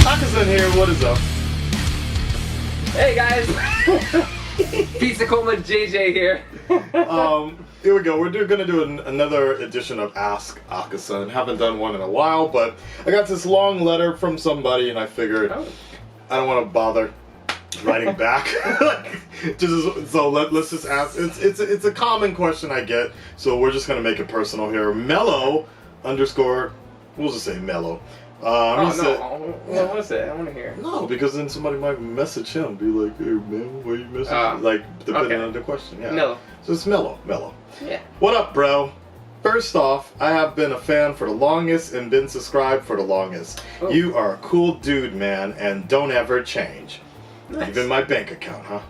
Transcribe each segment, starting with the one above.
Akasan here, what is up? Hey guys! Pizza Coma JJ here. Here we go. We're gonna do another edition of Ask Akasan. Haven't done one in a while, but I got this long letter from somebody, and I figured I don't want to bother writing back. Let's just ask. It's a common question I get, so we're just gonna make it personal here. Mellow _. We'll just say Mellow. What was it? I want to hear. No, because then somebody might message him, be like, "Hey man, why you messaging?" Like depending on the question. Yeah. Mellow. So it's Mellow. Yeah. What up, bro? First off, I have been a fan for the longest and been subscribed for the longest. Oh. You are a cool dude, man, and don't ever change. Nice. Even my bank account, huh?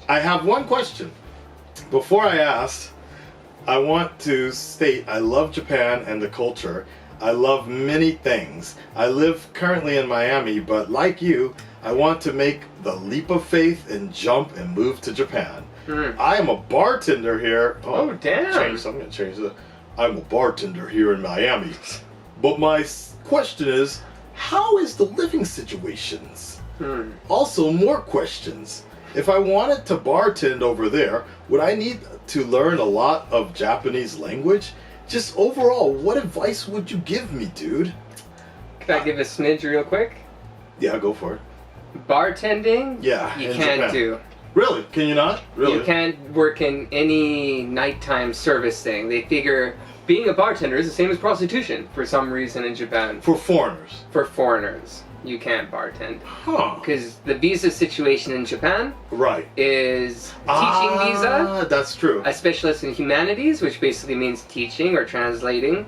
I have one question. Before I ask, I want to state I love Japan and the culture. I love many things. I live currently in Miami, but like you, I want to make the leap of faith and jump and move to Japan. I am a bartender here. Oh damn. I'm going to change that. I'm a bartender here in Miami. But my question is, how is the living situations? Also, more questions. If I wanted to bartend over there, would I need to learn a lot of Japanese language? Just overall, what advice would you give me, dude? Can I give a smidge real quick? Yeah, go for it. Bartending? Yeah, You in can't Japan. do. Really? Can you not? Really? You can't work in any nighttime service thing. They figure being a bartender is the same as prostitution for some reason in Japan. For foreigners? For foreigners. You can't bartend. Huh. Because the visa situation in Japan Right. is teaching visa, That's true. a specialist in humanities, which basically means teaching or translating,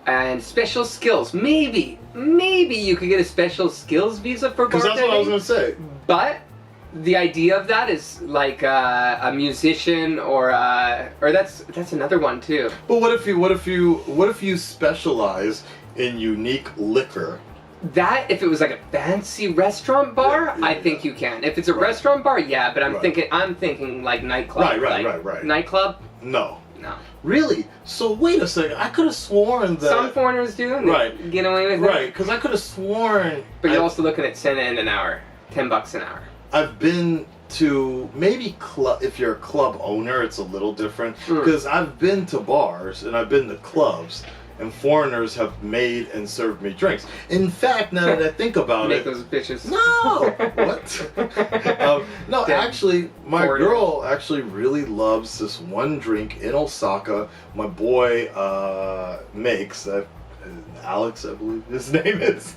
and special skills. Maybe you could get a special skills visa for bartending. Because that's what I was going to say. But the idea of that is like a musician or that's another one too. But what if you specialize in unique liquor? That, if it was like a fancy restaurant bar, Yeah. I think you can. If it's a restaurant bar, yeah, but I'm thinking like nightclub. Right. Nightclub? No. No. Really? So wait a second. I could have sworn that. Some foreigners do, and they get away with it. Right, because I could have sworn. But you're also looking at $10 an hour. $10 an hour. I've been to maybe club. If you're a club owner, it's a little different. Because I've been to bars and I've been to clubs, and foreigners have made and served me drinks. In fact, now that I think about Make it, those bitches. no, what? No, Damn. actually, my Foreigners. girl actually really loves this one drink in Osaka. My boy makes Alex, I believe his name is.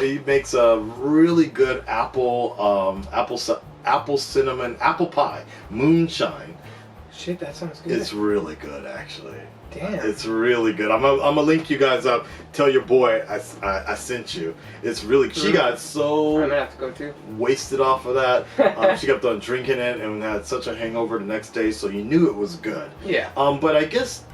He makes a really good apple cinnamon apple pie moonshine. Shit, that sounds good. It's really good, actually. Damn. It's really good. I'm gonna link you guys up. Tell your boy I sent you. It's really. She got so I'm gonna have to go too. wasted off of that. She kept on drinking it and had such a hangover the next day, so you knew it was good. Yeah. But I guess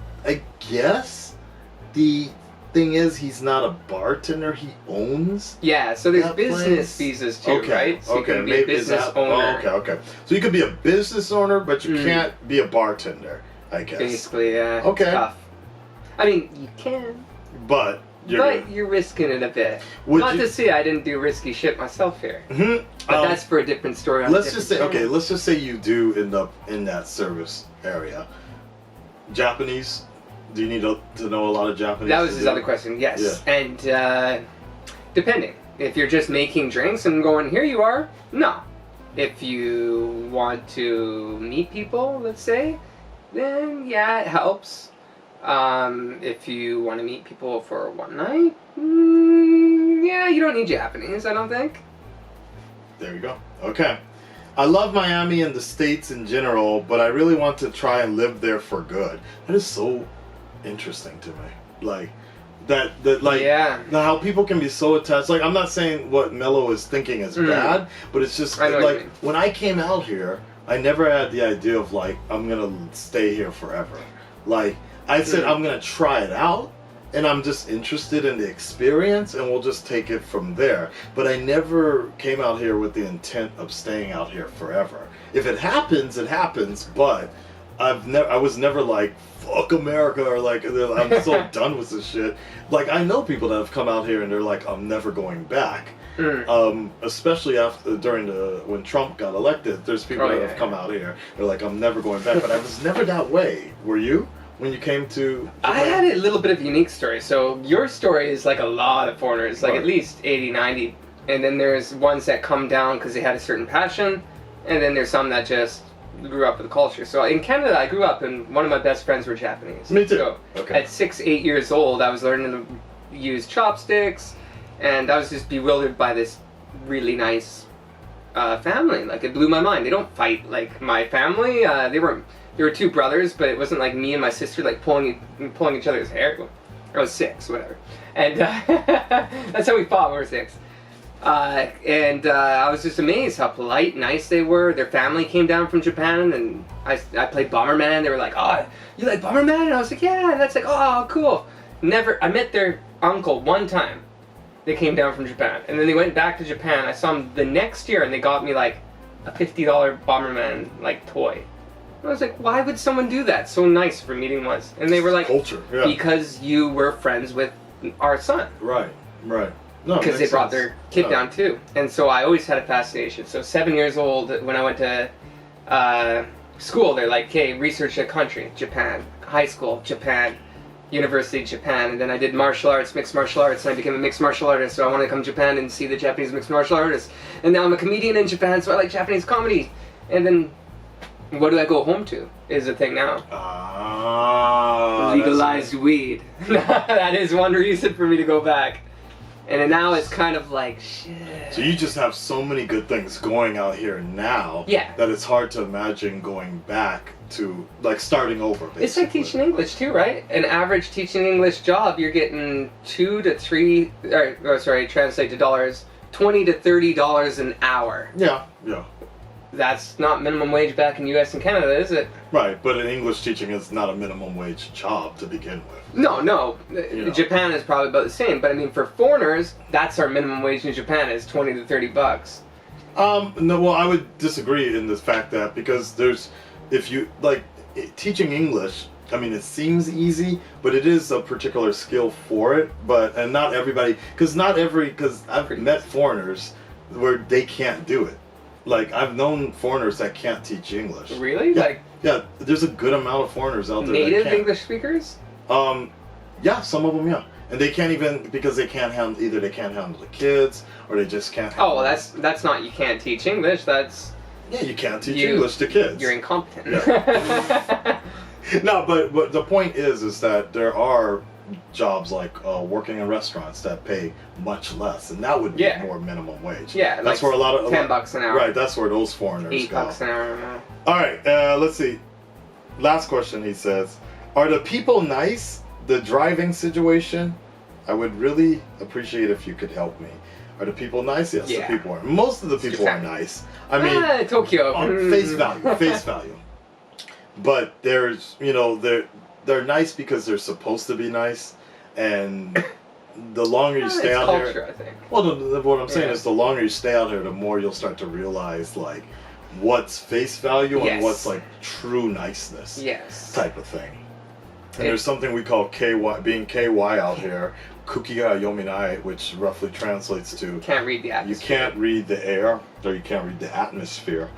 the thing is, he's not a bartender. He owns. Yeah, so there's that business place? visas too, Okay, right? So you can be a maybe is business that- owner. Oh, okay. So you could be a business owner, but you can't be a bartender, I guess. Basically, yeah. Okay. It's tough. I mean, you can, But you're risking it a bit. Not to say I didn't do risky shit myself here, Mhm. but that's for a different story. On a Let's just say, different channel. let's just say you do end up in that service area. Japanese, do you need to know a lot of Japanese? That was his other question, yes. Yeah. And depending. If you're just making drinks and going, here you are, no. If you want to meet people, let's say, then yeah, it helps. If you want to meet people for one night, yeah, you don't need Japanese, I don't think. There you go. Okay. I love Miami and the States in general, but I really want to try and live there for good. That is so interesting to me. Like, how people can be so attached. Like, I'm not saying what Mello is thinking is bad, but it's just, I know what you like, mean. when I came out here, I never had the idea of, like, I'm gonna stay here forever. Like, I said I'm gonna try it out, and I'm just interested in the experience, and we'll just take it from there. But I never came out here with the intent of staying out here forever. If it happens, it happens, but I was never like, fuck America, or like, I'm so done with this shit. Like, I know people that have come out here and they're like, I'm never going back. Especially when Trump got elected, there's people that have come out here, they're like, I'm never going back. But I was never that way. Were you? When you came to Japan? I had a little bit of a unique story. So your story is like a lot of foreigners, like at least 80, 90. And then there's ones that come down because they had a certain passion. And then there's some that just grew up with the culture. So in Canada, I grew up and one of my best friends were Japanese. Me too. So okay. At 6, 8 years old, I was learning to use chopsticks. And I was just bewildered by this really nice family. Like, it blew my mind. They don't fight like my family. There were 2 brothers, but it wasn't like me and my sister like pulling each other's hair. I was 6, whatever. And that's how we fought when we were 6. I was just amazed how polite, nice they were. Their family came down from Japan, and I played Bomberman. They were like, "Oh, you like Bomberman?" And I was like, "Yeah." And that's like, "Oh, cool." I met their uncle one time. They came down from Japan, and then they went back to Japan. I saw them the next year, and they got me like a $50 Bomberman like toy. I was like, why would someone do that? So nice for meeting once. And they were like, culture, yeah. Because you were friends with our son. Right. No, because they brought sense. their kid down too. And so I always had a fascination. So 7 years old, when I went to school, they're like, okay, research a country, Japan. High school, Japan. University, Japan. And then I did martial arts, mixed martial arts, and I became a mixed martial artist. So I wanted to come to Japan and see the Japanese mixed martial artists. And now I'm a comedian in Japan, so I like Japanese comedy. And then, what do I go home to is the thing now. Legalized weed. That is one reason for me to go back. And then now it's kind of like, shit. So you just have so many good things going out here now that it's hard to imagine going back to, like, starting over, basically. It's like teaching English too, right? An average teaching English job, you're getting translate to dollars, $20 to $30 an hour. Yeah. That's not minimum wage back in US and Canada, is it? Right, but in English teaching is not a minimum wage job to begin with. No. Japan is probably about the same, but I mean, for foreigners, that's our minimum wage in Japan is $20 to $30. No, well, I would disagree in the fact that, because if you, like, teaching English, I mean, it seems easy, but it is a particular skill for it, and not everybody, because I've met foreigners where they can't do it. Like, I've known foreigners that can't teach English. Really? Yeah, there's a good amount of foreigners out there native that can't. English speakers? Yeah, some of them, yeah. And they can't even, because they can't handle, either they can't handle the kids, or they just can't handle. Oh, well, that's not, you can't teach English, that's... Yeah, you can't teach English to kids. You're incompetent. Yeah. No, but the point is that there are jobs like working in restaurants that pay much less, and that would be more minimum wage. Yeah, that's where a lot of $10 an hour. Right, that's where those foreigners go. $8 an hour. All right, let's see. Last question. He says, "Are the people nice? The driving situation? I would really appreciate if you could help me. Are the people nice? Yes, the people are. Most of the people are nice. I mean, Tokyo. On face value. But there's, they're nice because they're supposed to be nice, and the longer you stay out culture, here, I think. Well, what I'm saying is the longer you stay out here, the more you'll start to realize like what's face value and what's like true niceness, type of thing. And there's something we call being KY out here, kuki ga yominai, which roughly translates to can't read the atmosphere. You can't read the air, or you can't read the atmosphere,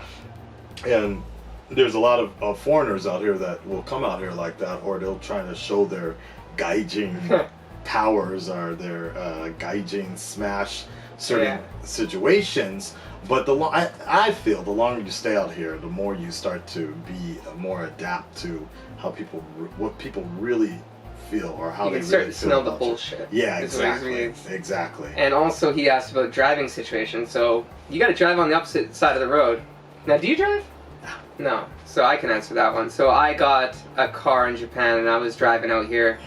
and there's a lot of foreigners out here that will come out here like that, or they'll try to show their gaijin powers or their gaijin smash certain situations. But I feel the longer you stay out here, the more you start to be more adapt to what people really feel, or how they really start to feel smell the about bullshit. Yeah, exactly. And also, he asked about driving situation. So you got to drive on the opposite side of the road. Now, do you drive? No, so I can answer that one. So I got a car in Japan and I was driving out here.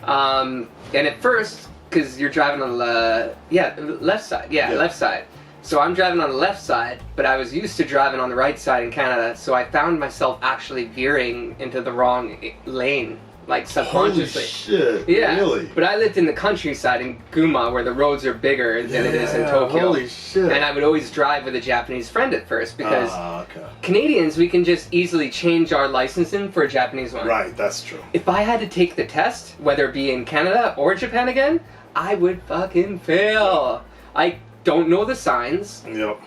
And at first, because you're driving on the left side. Yeah, left side. So I'm driving on the left side, but I was used to driving on the right side in Canada. So I found myself actually veering into the wrong lane. like Holy subconsciously. shit! Yeah, Really? but I lived in the countryside in Guma, where the roads are bigger than it is in Tokyo. Holy shit! And I would always drive with a Japanese friend at first because okay. Canadians, we can just easily change our licensing for a Japanese one. Right, that's true. If I had to take the test, whether it be in Canada or Japan again, I would fucking fail. I don't know the signs. Yep.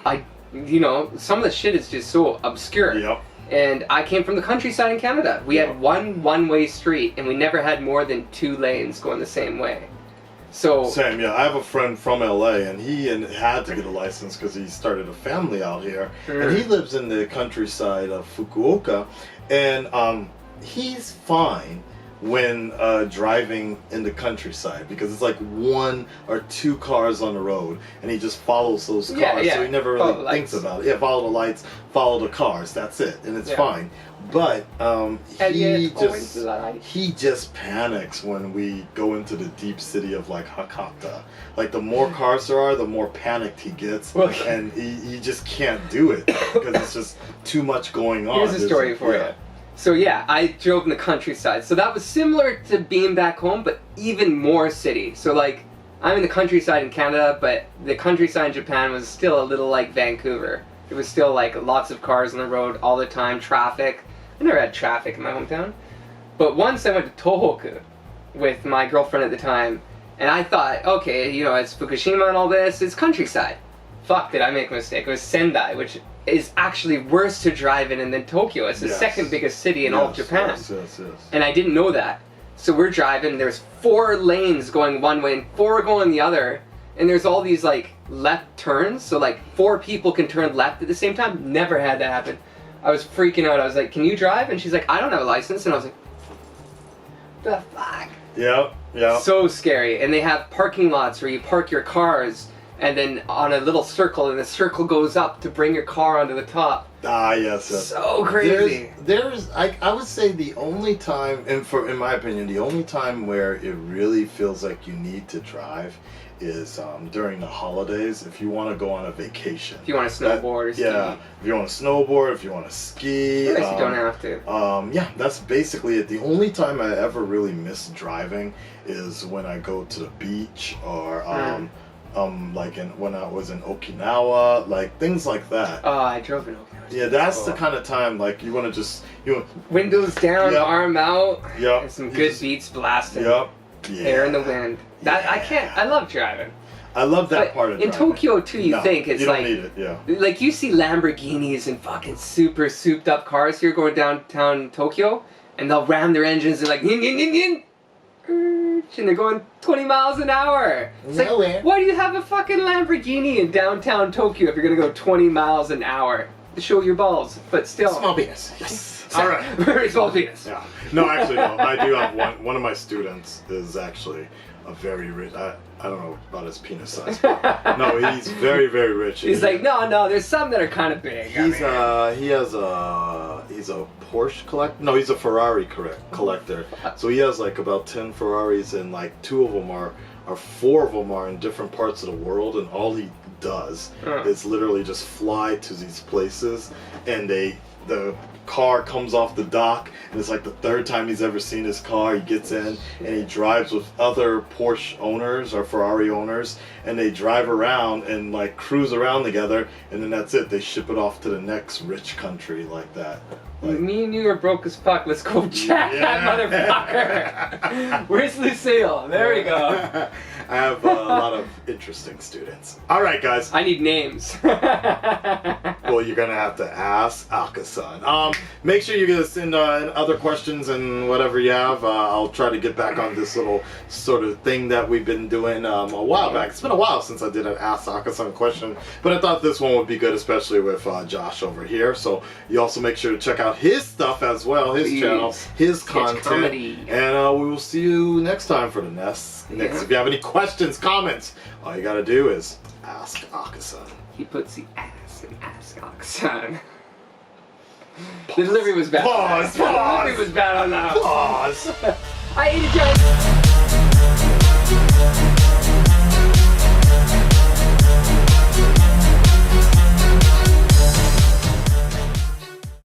Some of the shit is just so obscure. Yep. And I came from the countryside in Canada. We had one-way street, and we never had more than 2 lanes going the same way. So Same, yeah. I have a friend from LA, and he had to get a license because he started a family out here, and he lives in the countryside of Fukuoka, and he's fine when driving in the countryside because it's like 1 or 2 cars on the road, and he just follows those cars, so he never really thinks about it. Yeah, follow the lights, follow the cars. That's it, and it's fine. But he just panics when we go into the deep city of like Hakata. Like the more cars there are, the more panicked he gets, and he just can't do it because it's just too much going on. Here's a story for you. So yeah, I drove in the countryside. So that was similar to being back home, but even more city. So like, I'm in the countryside in Canada, but the countryside in Japan was still a little like Vancouver. It was still like lots of cars on the road all the time, traffic. I never had traffic in my hometown. But once I went to Tohoku with my girlfriend at the time, and I thought, okay, it's Fukushima and all this, it's countryside. Fuck, did I make a mistake? It was Sendai, which is actually worse to drive in than Tokyo. It's the second biggest city in all of Japan. Yes. And I didn't know that. So we're driving, there's 4 lanes going one way and 4 going the other, and there's all these like left turns, so like 4 people can turn left at the same time. Never had that happen. I was freaking out. I was like, can you drive? And she's like, I don't have a license. And I was like, the fuck? Yeah. So scary. And they have parking lots where you park your cars and then on a little circle, and the circle goes up to bring your car onto the top. Yes. So crazy. I would say the only time, in my opinion, the only time where it really feels like you need to drive is during the holidays. If you want to go on a vacation. If you want to snowboard or ski. Yeah, if you want to snowboard, if you want to ski. I guess you don't have to. That's basically it. The only time I ever really miss driving is when I go to the beach or when I was in Okinawa, like things like that. Oh, I drove in Okinawa. Yeah, that's the kind of time like you want to just windows down, arm out, and some good beats blasting. Air in the wind. I love driving. I love that part of in driving. Tokyo too, you think it's you don't like need it, like you see Lamborghinis and fucking super souped up cars here going downtown Tokyo, and they'll ram their engines and like and they're going 20 miles an hour. It's like, why do you have a fucking Lamborghini in downtown Tokyo if you're gonna go 20 miles an hour? To show your balls, but still. Small penis. Yes. All right. Very small penis. Yeah. No, actually, no. I do have one of my students is actually a very rich. I don't know about his penis size. But no, he's very, very rich. He's like, no. There's some that are kind of big. He's a Porsche collector. No, he's a Ferrari collector. So he has like about 10 Ferraris, and like 4 of them are in different parts of the world, and all he does is literally just fly to these places, and the car comes off the dock, and it's like the 3rd time he's ever seen his car. He gets in and he drives with other Porsche owners or Ferrari owners, and they drive around and like cruise around together, and then that's it. They ship it off to the next rich country like that. Like, me and you are broke as fuck. Let's go jack that motherfucker. Where's Lucille? There we go. I have a lot of interesting students. All right, guys. I need names. Well, you're gonna have to ask Akasan. Make sure you guys send other questions and whatever you have. I'll try to get back on this little sort of thing that we've been doing a while back. It's been a while since I did an Ask Akasan question, but I thought this one would be good, especially with Josh over here. So you also make sure to check out his stuff as well, his channel, his content, comedy. And we will see you next time for the next. If you have any questions, comments, all you gotta do is ask Akasan. He puts the ass in Ask Akasan. The delivery was bad. Pause. The delivery was bad on that. Pause. I ate a giant.